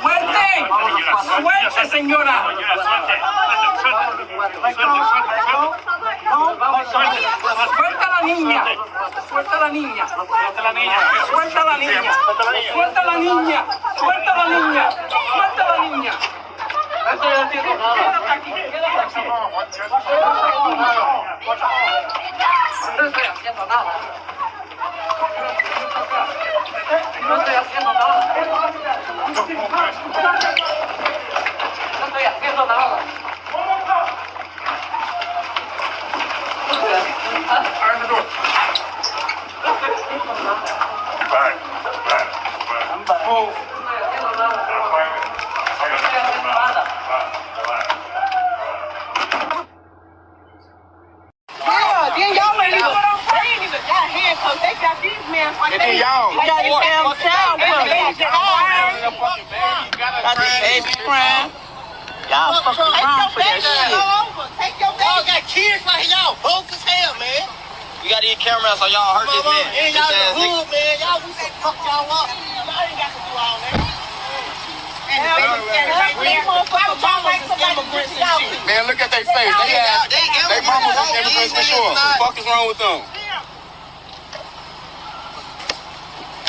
Suerte, suerte, señora. Suelta a la niña. Suelta a la niña. Suelta a la niña. Suelta a la niña. Suelta a la niña. Suelta a la niña. Suelta a la niña. No estoy haciendo nada. Quédate aquí. Quédate aquí. No estoy haciendo nada. No estoy haciendo nada. No estoy haciendo nada. Iron the door. Back. Move. Then y'all ain't even what I'm saying is that y'all handcuffed. They got these men like then y'all got these damn child crying. Got this baby crying. Y'all fucking wrong for that shit. Take your baby. Y'all got kids right here. Y'all broke as hell, man. We got these cameras so y'all hurt this man. And y'all in the hood, man. Y'all we say fuck y'all up. Y'all ain't got to do all that. Man, look at their face. They mamas are immigrants for sure. What the fuck is wrong with them?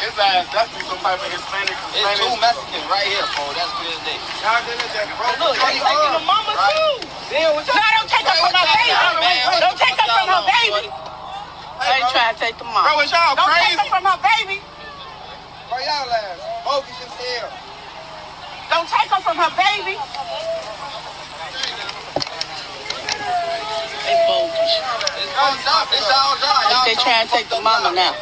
His ass, that's be some type of Hispanic. It's two Mexicans right here, bro. That's good as they. Y'all did it, bro. Look, they taking the mama too. No, don't take her from her baby. Don't take her from her baby. I ain't trying to take the mom. Bro, is y'all Don't crazy? take her from her baby. Bro, y'all ass bogus as hell. Don't take her from her baby. They bogus. It's y'all job. It's y'all job. They trying to take the mama now.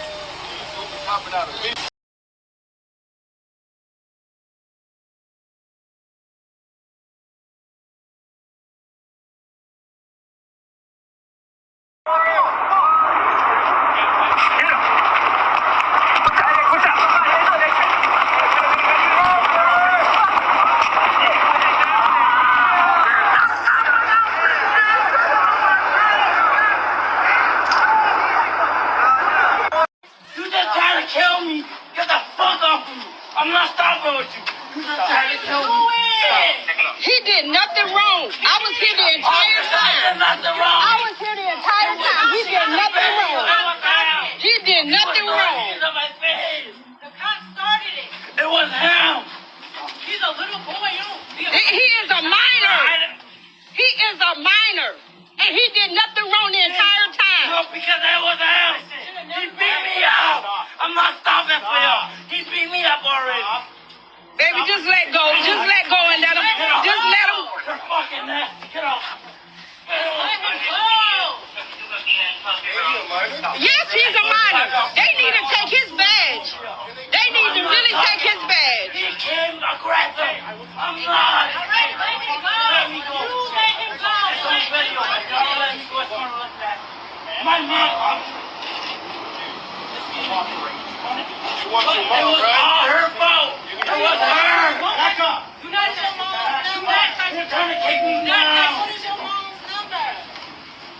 You just trying to kill me. Get the fuck off of me. I'm not stopping with you. You just trying to kill me. He did nothing wrong. I was here the entire time. Nothing wrong. I was here the entire time. He did nothing wrong. He did nothing wrong. The cop started it. It was him. He's a little boy. He is a minor. He is a minor. And he did nothing wrong the entire time. No, because it was him. He beat me up. I'm not stopping for you. He beat me up already. Baby, just let go. Just let go and let him. Just let him. You're fucking nasty. Get off. Yes, he's a minor. They need to take his badge. They need to really take his badge. He came aggressive. I'm not. Let me go. You let him go. It's on video. Y'all let me go. It's on like that. My mom. You want your It mom, was right? all her fault. It was her. Back up. You know your mom's number. You're trying to kick me down. What is your mom's number?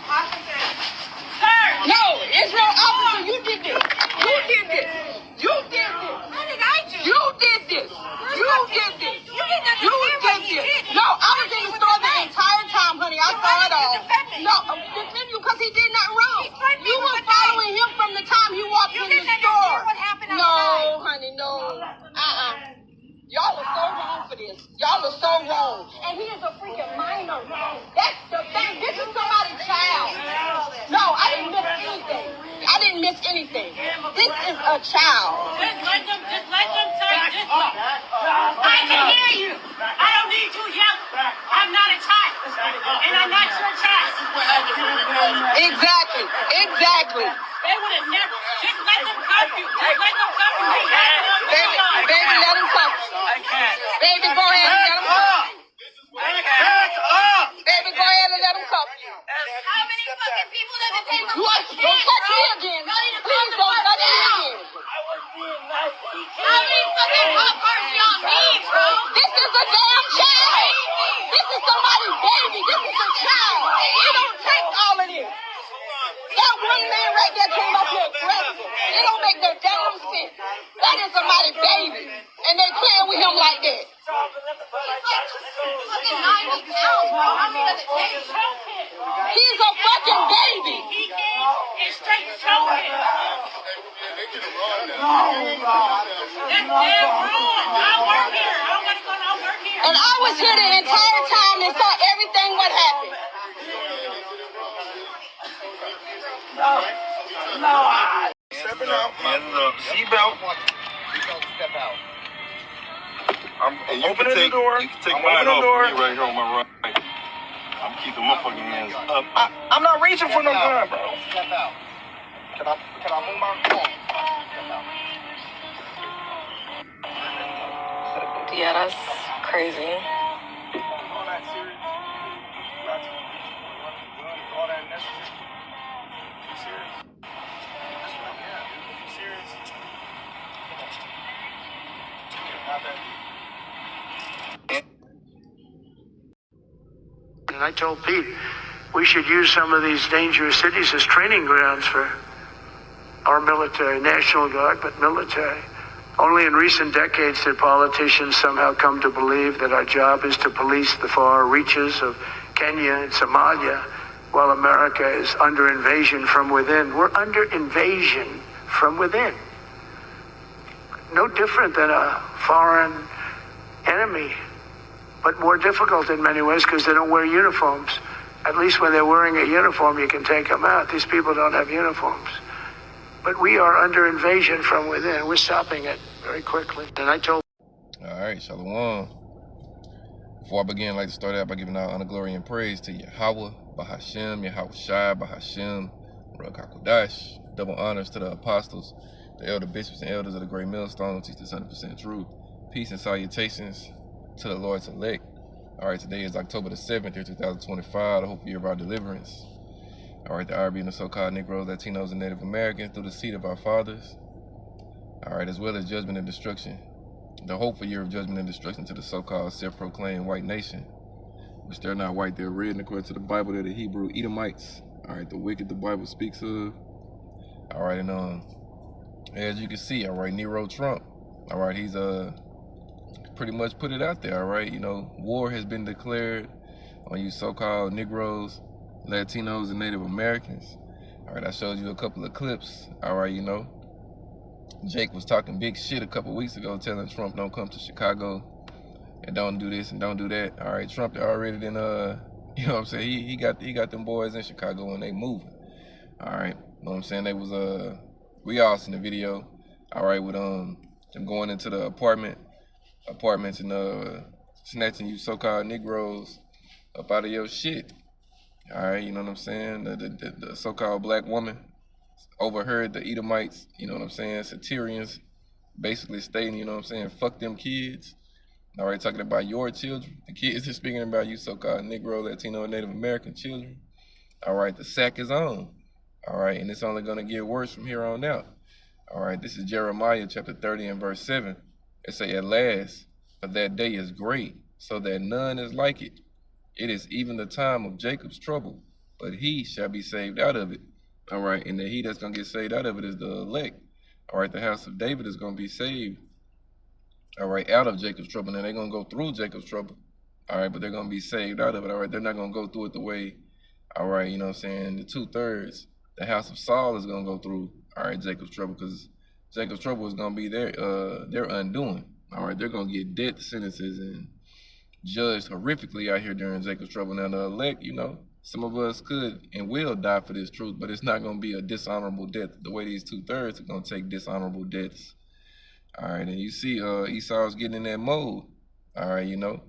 Officer. Sir, no, it's no officer. You did this. You did this. You did this. What did I do? You did this. You did this. You didn't understand You what did he this. did. No, I was in the store the entire time, honey. I saw it all. No, defend you because he did nothing wrong. You were following him from the time he walked You in the didn't store. understand what happened No, outside. honey, no. Y'all are so wrong for this. Y'all are so wrong. And he is a freaking minor. That's the thing. This is somebody's child. No, I didn't miss anything. I didn't miss anything. This is a child. Just let them take this one. I can hear you. I don't need you yelling. I'm not a child. And I'm not your child. Exactly. Exactly. They would have never. Just let them cuff you. Just let them cuff you. Baby, let him come. Baby, go ahead and let him come. Baby, go ahead and let him come. How many fucking people live in Taylor? Don't touch me again. Please don't touch me again. How many fucking cops are on me, bro? This is a damn child. This is somebody's baby. This is a child. You don't take all of this. That young man right there came up here aggressive. It don't make no damn sense. That is somebody's baby. And they playing with him like that. He's like fucking 90 pounds, bro. How many does it take? He's a fucking baby. He came and straight choke him. That's dead wrong. I work here. I don't gotta go to work here. And I was here the entire time and saw everything what happened. Stepping out. Seatbelt. Step out. I'm opening the door. You can take I'm mine opening the door. off me right here on my right. I'm keeping my fucking hands up. I'm not reaching for no gun, bro. Step out. Can I move my phone? Step out. Yeah, that's crazy. All that serious? All that necessary? You serious? That's what I'm at. You serious? Not that. And I told Pete we should use some of these dangerous cities as training grounds for our military, National Guard, but military. Only in recent decades did politicians somehow come to believe that our job is to police the far reaches of Kenya and Somalia, while America is under invasion from within. We're under invasion from within. No different than a foreign enemy, but more difficult in many ways because they don't wear uniforms. At least when they're wearing a uniform, you can take them out. These people don't have uniforms. But we are under invasion from within. We're stopping it very quickly. And I told... All right, Shalom. Before I begin, I'd like to start out by giving all honor, glory, and praise to Yahweh, Bahashem, Yahweh Shai, Bahashem, Ruach HaKodesh. Double honors to the apostles, the elder bishops and elders of the great millstone who teach this 100% truth. Peace and salutations to the Lord's elect. All right, today is October the 7th, year 2025, the hope year of our deliverance. All right, the hour being the so-called Negroes, Latinos, and Native Americans through the seed of our fathers. All right, as well as judgment and destruction. The hopeful year of judgment and destruction to the so-called self-proclaimed white nation, which they're not white, they're red, and according to the Bible, they're the Hebrew Edomites. All right, the wicked the Bible speaks of. All right, and as you can see, all right, Nero Trump, all right, he's pretty much put it out there, all right, you know, war has been declared on you so-called Negroes, Latinos, and Native Americans. All right, I showed you a couple of clips. All right, you know, Jake was talking big shit a couple weeks ago, telling Trump don't come to Chicago and don't do this and don't do that. All right, Trump already done, you know what I'm saying? He got them boys in Chicago and they moving. All right, you know what I'm saying? They was we all seen the video. All right, with them going into the apartments and snatching you so-called Negroes up out of your shit. All right, you know what I'm saying? The so-called black woman overheard the Edomites, you know what I'm saying, Satirians, basically stating, you know what I'm saying, fuck them kids. All right, talking about your children. The kids are speaking about you so-called Negro, Latino, and Native American children. All right, the sack is on. All right, and it's only going to get worse from here on out. All right, this is Jeremiah chapter 30 and verse 7. It say, at last, for that day is great, so that none is like it. It is even the time of Jacob's trouble, but he shall be saved out of it. All right, and the he that's going to get saved out of it is the elect. All right, the house of David is going to be saved. All right, out of Jacob's trouble. Now, they're going to go through Jacob's trouble. All right, but they're going to be saved out of it. All right, they're not going to go through it the way, all right, you know what I'm saying, the 2/3, the house of Saul is going to go through, all right, Jacob's trouble, because Jacob's trouble is going to be their undoing. All right, they're going to get death sentences and judged horrifically out here during Jacob's trouble. Now, the elect, you know, some of us could and will die for this truth, but it's not going to be a dishonorable death the way these 2/3 are going to take dishonorable deaths. All right, and you see Esau's getting in that mode, all right, you know,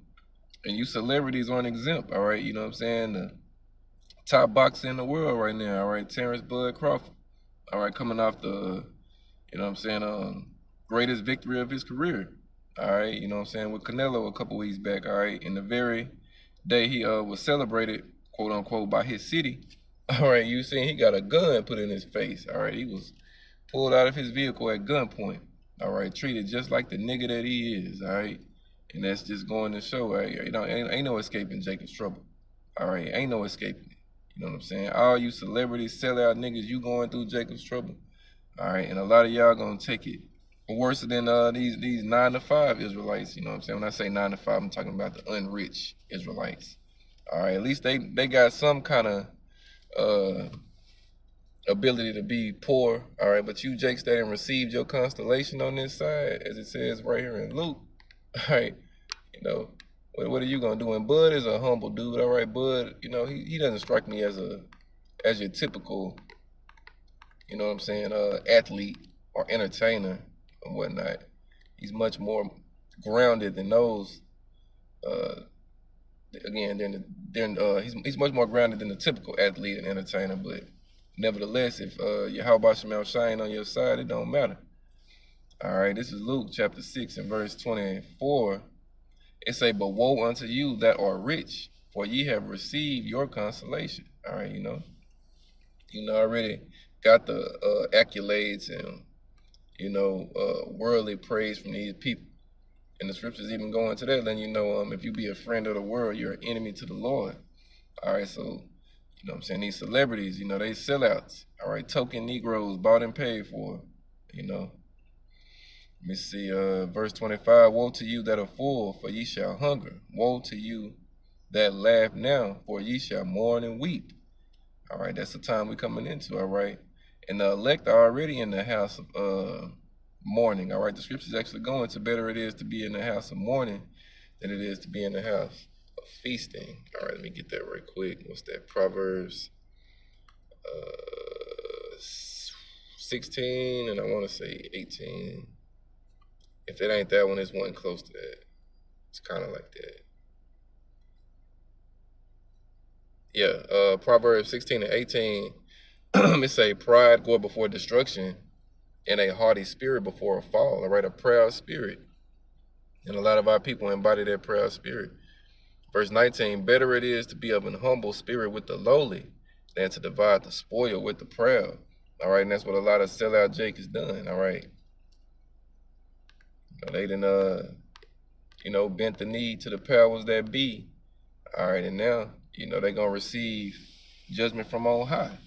and you celebrities aren't exempt, all right, you know what I'm saying, the top boxer in the world right now, all right, Terrence Bud Crawford, all right, coming off the, you know what I'm saying, greatest victory of his career, all right, you know what I'm saying, with Canelo a couple weeks back, all right, and the very day he was celebrated, quote unquote, by his city, all right, you seen he got a gun put in his face, all right, he was pulled out of his vehicle at gunpoint, all right, treated just like the nigga that he is, all right, and that's just going to show, right, you know, ain't no escaping Jacob's trouble, all right, ain't no escaping it, You know what I'm saying? All you celebrities, sellout niggas, you going through Jacob's trouble. All right, and a lot of y'all gonna take it worse than these 9 to 5 Israelites. You know what I'm saying? When I say 9 to 5, I'm talking about the unrich Israelites. All right, at least they got some kind of ability to be poor. All right, but you Jakes that didn't received your constellation on this side, as it says right here in Luke. All right, you know, what are you gonna do? And Bud is a humble dude. All right, Bud, you know, he doesn't strike me as your typical, you know what I'm saying, athlete or entertainer and whatnot. He's much more grounded than those. Again, he's much more grounded than the typical athlete and entertainer. But nevertheless, if Yahweh Shemel shine on your side, it don't matter. All right, this is Luke chapter 6 and verse 24. It say, "But woe unto you that are rich, for ye have received your consolation." All right, you know already got the accolades and worldly praise from these people. And the scriptures even go into that, letting you know, if you be a friend of the world, you're an enemy to the Lord. All right, so, you know what I'm saying, these celebrities, they sellouts. All right, token Negroes bought and paid for, Let me see, verse 25, "Woe to you that are full, for ye shall hunger. Woe to you that laugh now, for ye shall mourn and weep." All right, that's the time we're coming into, all right? And the elect are already in the house of mourning, all right? The scriptures actually go into better it is to be in the house of mourning than it is to be in the house of feasting. All right, let me get that right quick. What's that? Proverbs 16, and I want to say 18. If it ain't that one, it's one close to that. It's kind of like that. Yeah, Proverbs 16 and 18, it say, "Pride go before destruction, and a haughty spirit before a fall." All right, a proud spirit. And a lot of our people embody that proud spirit. Verse 19, "Better it is to be of an humble spirit with the lowly than to divide the spoil with the proud." All right, and that's what a lot of sellout Jake has done. All right. They done, bent the knee to the powers that be. All right, and now, they're going to receive judgment from on high.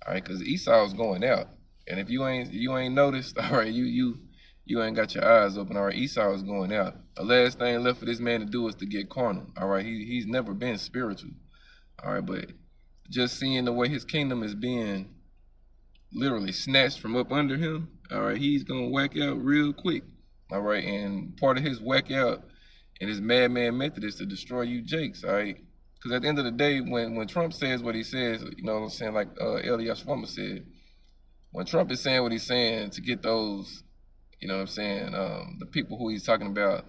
All right, because Esau's going out. And if you ain't noticed, all right, you ain't got your eyes open. All right, Esau is going out. The last thing left for this man to do is to get carnal. All right, he's never been spiritual. All right, but just seeing the way his kingdom is being literally snatched from up under him, all right, he's going to whack out real quick. All right, and part of his whack out and his madman method is to destroy you Jakes, all right? Because at the end of the day, when Trump says what he says, you know what I'm saying, like Elias Shwama said, when Trump is saying what he's saying to get those, you know what I'm saying, the people who he's talking about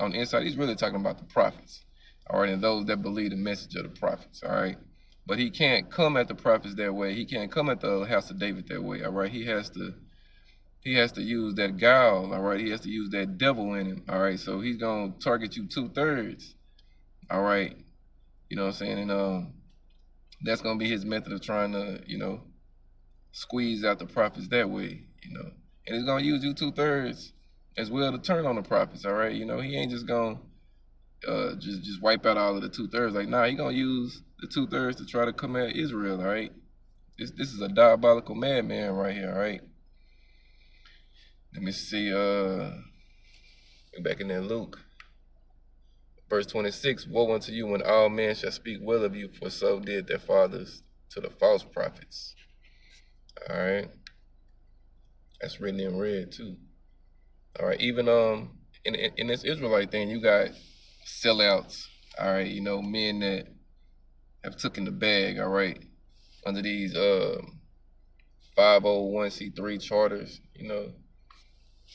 on the inside, he's really talking about the prophets, all right, and those that believe the message of the prophets, all right? But he can't come at the prophets that way. He can't come at the house of David that way, all right? He has to use that guile, all right? He has to use that devil in him, all right? So he's going to target you 2/3, all right? You know what I'm saying? And that's going to be his method of trying to, squeeze out the prophets that way, And he's going to use you 2/3 as well to turn on the prophets, all right? He ain't just going to just wipe out all of the 2/3. Like, nah, he going to use the 2/3 to try to come at Israel, all right? This is a diabolical madman right here, all right? Let me see, back in there, Luke. Verse 26, "Woe unto you when all men shall speak well of you, for so did their fathers to the false prophets." All right. That's written in red too. All right, even in this Israelite thing, you got sellouts, all right, men that have taken the bag, all right, under these 501c3 charters,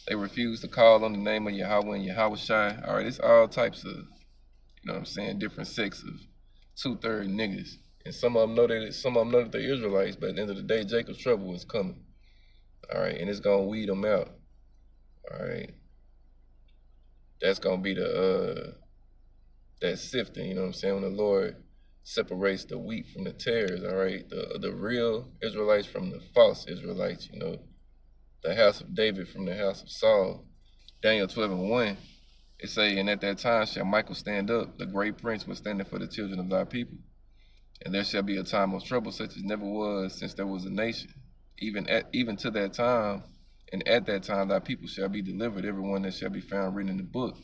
They refuse to call on the name of Yahweh and Yahweh Shai. All right, it's all types of, different sects of 2/3 niggas. And some of them know that they're Israelites, but at the end of the day, Jacob's trouble is coming. All right, and it's gonna weed them out. All right. That's gonna be that sifting, when the Lord separates the wheat from the tares, all right? The real Israelites from the false Israelites, the house of David from the house of Saul. Daniel 12:1, it say, "And at that time shall Michael stand up, the great prince was standing for the children of thy people." And there shall be a time of trouble such as never was since there was a nation. Even to that time, and at that time thy people shall be delivered, everyone that shall be found written in the book.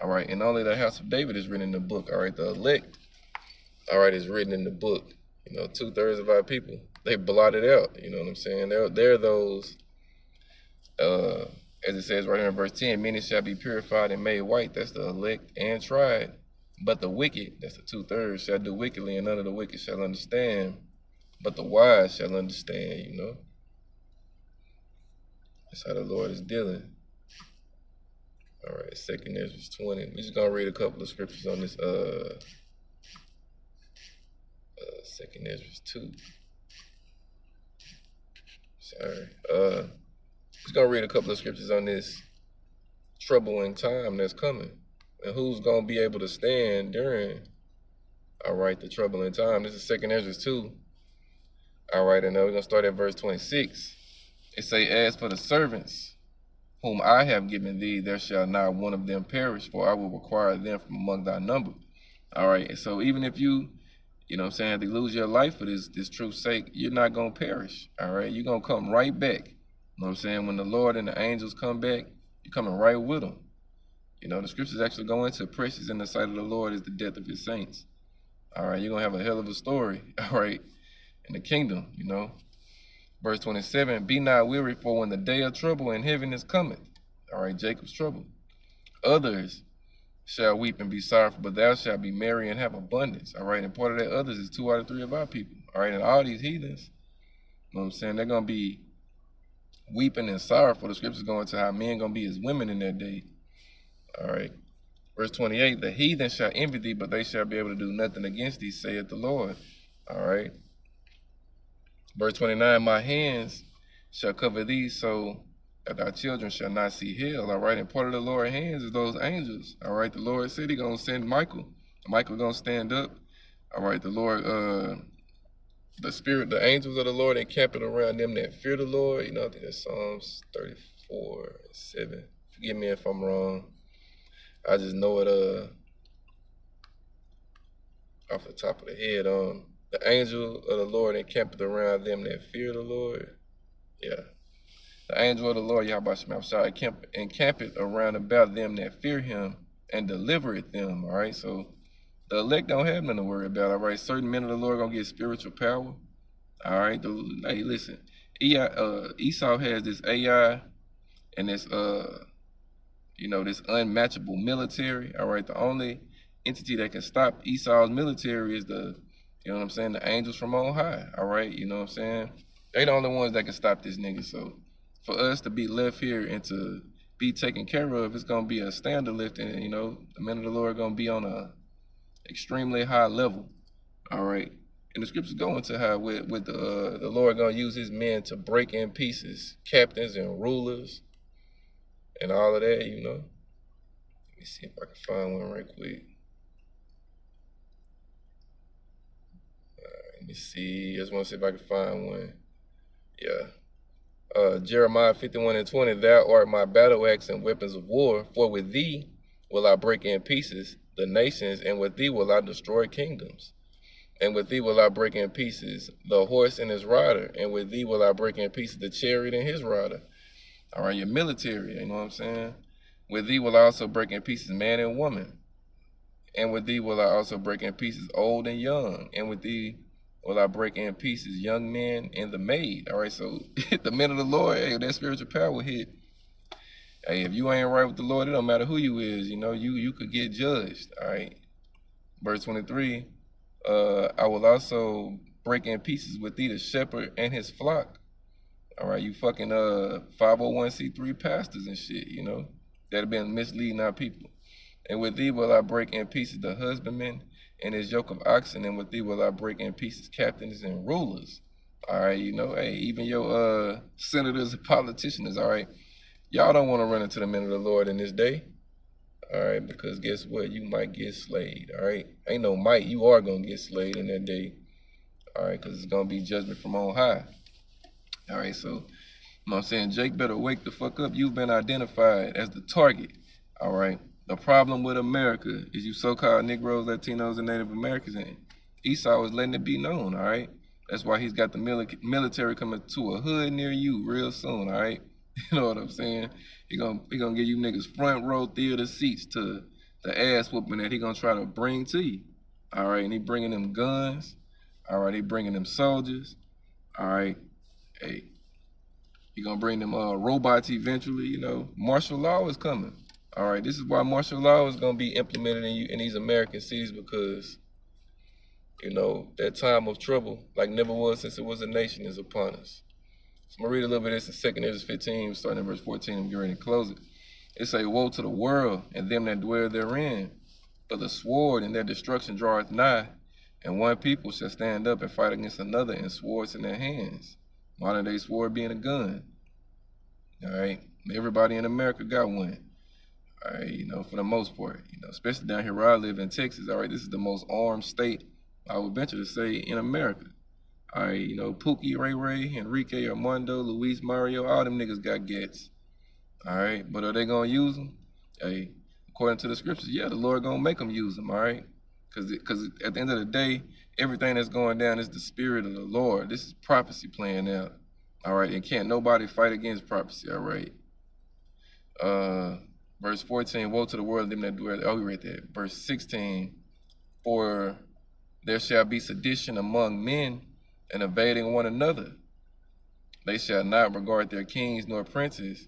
All right, and only the house of David is written in the book. All right, the elect, all right, is written in the book. You know, 2/3 of our people, they blotted out. You know what I'm saying? They're those, as it says right here in verse 10, many shall be purified and made white. That's the elect and tried. But the wicked, that's the 2/3, shall do wickedly, and none of the wicked shall understand. But the wise shall understand, you know. That's how the Lord is dealing. All right, 2nd Ezra 20. We're just going to read a couple of scriptures on this. 2nd Ezra 2. Sorry. Just going to read a couple of scriptures on this troubling time that's coming. And who's going to be able to stand during, all right, the troubling time. This is 2nd Ezra 2. All right, and now we're going to start at verse 26. It say, as for the servants whom I have given thee, there shall not one of them perish, for I will require them from among thy number. All right, and so even if you know what I'm saying, to lose your life for this truth's sake, you're not going to perish, all right? You're going to come right back. You know what I'm saying? When the Lord and the angels come back, you're coming right with them. You know, the scriptures actually go into precious in the sight of the Lord is the death of his saints. All right, you're going to have a hell of a story, all right, in the kingdom, you know. Verse 27, be not weary, for when the day of trouble in heaven is coming, all right, Jacob's trouble, others shall weep and be sorrowful, but thou shalt be merry and have abundance, all right, and part of that others is 2 out of 3 of our people, all right, and all these heathens, you know what I'm saying, they're going to be weeping and sorrowful. The scriptures go into how men going to be as women in that day, all right. Verse 28, the heathen shall envy thee, but they shall be able to do nothing against thee, saith the Lord, all right. Verse 29, my hands shall cover thee, so that thy children shall not see hell, all right? And part of the Lord's hands is those angels, all right? The Lord said he's going to send Michael. Michael going to stand up, all right? The Lord, the angels of the Lord encamping around them that fear the Lord. You know, I think that's Psalms 34:7. Forgive me if I'm wrong. I just know it off the top of the head. The angel of the Lord encampeth around them that fear the Lord. Yeah. The angel of the Lord, Yahweh shall encampeth around about them that fear him and delivereth them. All right. So the elect don't have nothing to worry about. All right. Certain men of the Lord gonna get spiritual power. All right. Hey, listen. Esau has this AI and this you know, this unmatchable military. All right. The only entity that can stop Esau's military is you know what I'm saying, the angels from on high, all right? You know what I'm saying? They the only ones that can stop this nigga. So for us to be left here and to be taken care of, it's going to be a standard lift. And, you know, the men of the Lord are going to be on a extremely high level, all right? And the scriptures go into how with the Lord going to use his men to break in pieces captains and rulers and all of that, you know? Let me see if I can find one right quick. Let me see. I just want to see if I can find one. Yeah. Jeremiah 51:20. Thou art my battle axe and weapons of war. For with thee will I break in pieces the nations, and with thee will I destroy kingdoms. And with thee will I break in pieces the horse and his rider. And with thee will I break in pieces the chariot and his rider. All right, your military. You know what I'm saying? With thee will I also break in pieces man and woman. And with thee will I also break in pieces old and young. And with thee will I break in pieces young men and the maid. All right, so the men of the Lord, hey, that spiritual power will hit. Hey, if you ain't right with the Lord, it don't matter who you is, you know, you could get judged. All right. Verse 23, I will also break in pieces with thee the shepherd and his flock. All right, you fucking 501c3 pastors and shit, you know, that have been misleading our people. And with thee will I break in pieces the husbandman and his yoke of oxen, and with thee will I break in pieces captains and rulers. All right, you know, hey, even your senators and politicians, all right, y'all don't want to run into the men of the Lord in this day, all right, because guess what? You might get slayed, all right? Ain't no might, you are going to get slayed in that day, all right, because it's going to be judgment from on high. All right, so, you know what I'm saying? Jake better wake the fuck up. You've been identified as the target, all right? The problem with America is you so-called Negroes, Latinos, and Native Americans, and Esau is letting it be known, all right? That's why he's got the military coming to a hood near you real soon, all right? You know what I'm saying? He gonna give you niggas front row theater seats to the ass whooping that he gonna try to bring to you, all right? And he bringing them guns, all right? He bringing them soldiers, all right? Hey, he gonna bring them robots eventually, you know? Martial law is coming, all right? This is why martial law is gonna be implemented in these American cities, because you know, that time of trouble, like never was since it was a nation, is upon us. So I'm going to read a little bit of this in 2 Ezra 15, starting in verse 14, and get ready to close it. It say, woe to the world and them that dwell therein, for the sword and their destruction draweth nigh, and one people shall stand up and fight against another, and swords in their hands. Modern day sword being a gun. All right? Everybody in America got one. All right, you know, for the most part, you know, especially down here where I live in Texas. All right, this is the most armed state, I would venture to say, in America. All right, you know, Pookie, Ray Ray, Enrique, Armando, Luis, Mario, all them niggas got gats. All right, but are they gonna use them? Hey, according to the scriptures, yeah, the Lord gonna make them use them. All right, because at the end of the day, everything that's going down is the spirit of the Lord. This is prophecy playing out. All right, and can't nobody fight against prophecy. All right. Verse 14, woe to the world, them that dwell. Oh, we read that. Verse 16, for there shall be sedition among men, and evading one another. They shall not regard their kings nor princes,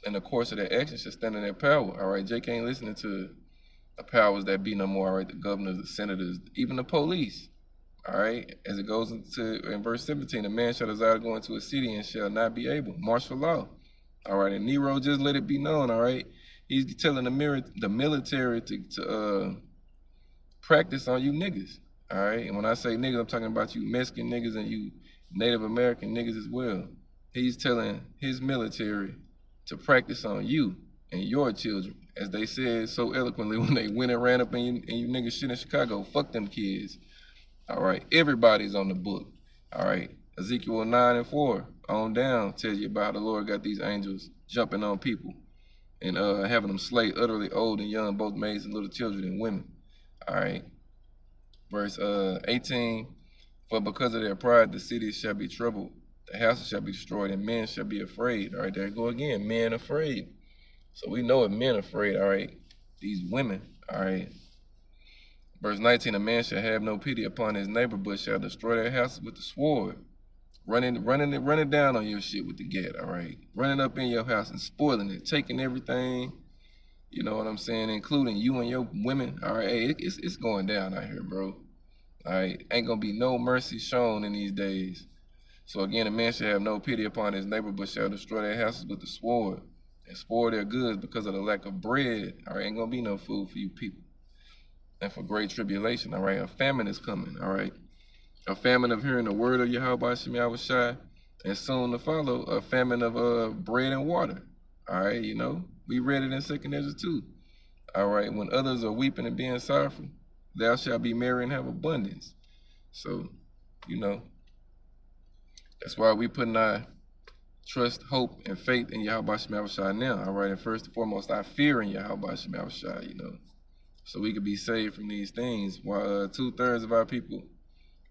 and the course of their actions shall stand in their power. All right, Jake ain't listening to the powers that be no more. All right, the governors, the senators, even the police. All right, as it goes in verse 17, a man shall desire to go into a city and shall not be able. Martial law. All right, and Nero just let it be known. All right, he's telling the military to practice on you niggas. All right, and when I say niggas, I'm talking about you Mexican niggas and you Native American niggas as well. He's telling his military to practice on you and your children, as they said so eloquently when they went and ran up in you niggas shit in Chicago. Fuck them kids. All right, everybody's on the book. All right, Ezekiel 9:4 on down tells you about how the Lord got these angels jumping on people and having them slay utterly old and young, both maids and little children and women. All right. Verse 18, for because of their pride, the cities shall be troubled, the houses shall be destroyed, and men shall be afraid. All right, there you go again, men afraid. So we know if men afraid, all right, these women, all right. Verse 19, a man shall have no pity upon his neighbor, but shall destroy their houses with the sword. Running down on your shit with the gat, all right. Running up in your house and spoiling it, taking everything. You know what I'm saying? Including you and your women. All right, hey, it's going down out here, bro. All right, ain't gonna be no mercy shown in these days. So again, a man shall have no pity upon his neighbor, but shall destroy their houses with the sword and spoil their goods because of the lack of bread. All right, ain't gonna be no food for you people. And for great tribulation, all right, a famine is coming, all right. A famine of hearing the word of Yahweh Shem Yahushai, and soon to follow a famine of bread and water. All right, you know. We read it in 2 Ezra 2. All right, when others are weeping and being sorrowful, thou shalt be merry and have abundance. So, you know, that's why we putting our trust, hope, and faith in Yahweh Shem Yahushai now. All right, and first and foremost, our fear in Yahweh Shem Yahushai, you know, so we could be saved from these things. While 2/3 of our people,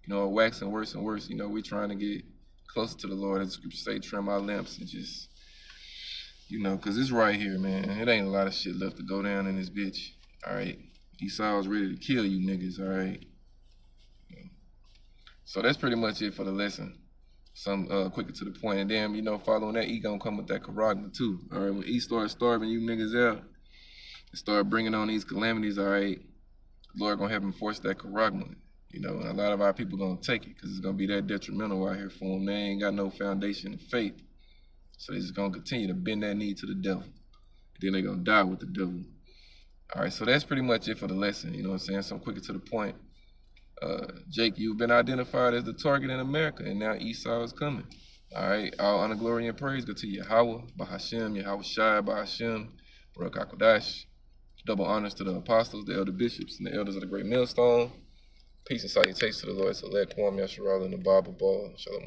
you know, are waxing worse and worse. You know, we trying to get closer to the Lord. As the scripture say, trim our lamps and just, you know, because it's right here, man. It ain't a lot of shit left to go down in this bitch. All right. Esau's ready to kill you niggas, all right? So that's pretty much it for the lesson. Some quicker to the point. And then, you know, following that, he gonna come with that charagma too. All right, when he starts starving you niggas out and start bringing on these calamities, all right, the Lord gonna have him force that charagma. You know, and a lot of our people gonna take it because it's gonna be that detrimental out here for them. They ain't got no foundation of faith. So they're just gonna continue to bend that knee to the devil. And then they're gonna die with the devil. All right, so that's pretty much it for the lesson. You know what I'm saying? Some quicker to the point. Jake, you've been identified as the target in America, and now Esau is coming. All right, all honor, glory, and praise go to Yahweh, Bahashem, Yahweh Shai, Bahashem, Baruch HaKodash. Double honors to the apostles, the elder bishops, and the elders of the great millstone. Peace and salutations to the Lord select, Kwame Yasharal, and the Bible Ball. Shalom.